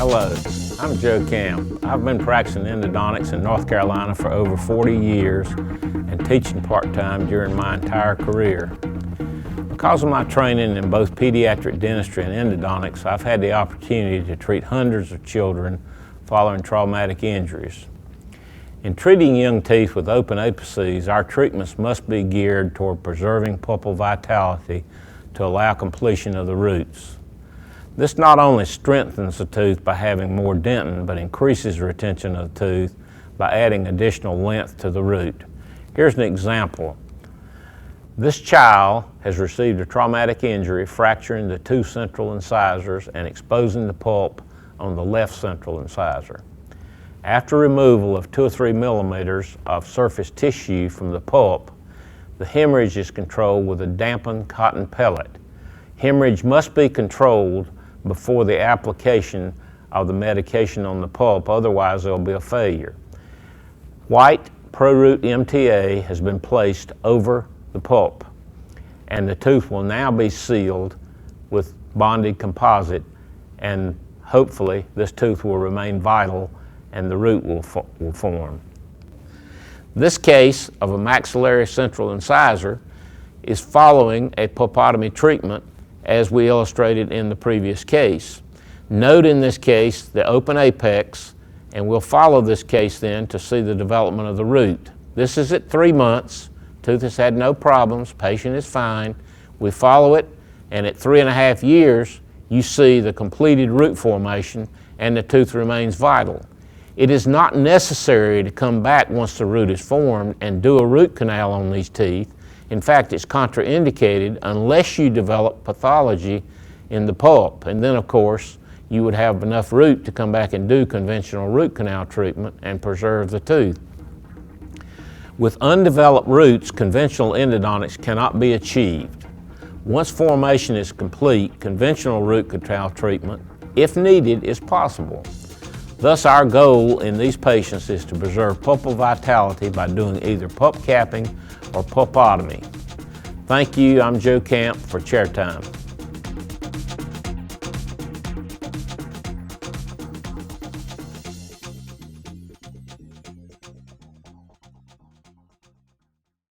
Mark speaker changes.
Speaker 1: Hello, I'm Joe Camp. I've been practicing endodontics in North Carolina for over 40 years and teaching part-time during my entire career. Because of my training in both pediatric dentistry and endodontics, I've had the opportunity to treat hundreds of children following traumatic injuries. In treating young teeth with open apices, our treatments must be geared toward preserving pulpal vitality to allow completion of the roots. This not only strengthens the tooth by having more dentin, but increases retention of the tooth by adding additional length to the root. Here's an example. This child has received a traumatic injury, fracturing the two central incisors and exposing the pulp on the left central incisor. After removal of 2 or 3 millimeters of surface tissue from the pulp, the hemorrhage is controlled with a dampened cotton pellet. Hemorrhage must be controlled before the application of the medication on the pulp, otherwise there will be a failure. White ProRoot MTA has been placed over the pulp, and the tooth will now be sealed with bonded composite, and hopefully this tooth will remain vital and the root will form. This case of a maxillary central incisor is following a pulpotomy treatment as we illustrated in the previous case. Note in this case the open apex, and we'll follow this case then to see the development of the root. This is at 3 months. Tooth has had no problems, patient is fine. We follow it, and at 3.5 years you see the completed root formation and the tooth remains vital. It is not necessary to come back once the root is formed and do a root canal on these teeth. In fact, it's contraindicated unless you develop pathology in the pulp. And then, of course, you would have enough root to come back and do conventional root canal treatment and preserve the tooth. With undeveloped roots, conventional endodontics cannot be achieved. Once formation is complete, conventional root canal treatment, if needed, is possible. Thus, our goal in these patients is to preserve pulpal vitality by doing either pulp capping or pulpotomy. Thank you. I'm Joe Camp for Chair Time.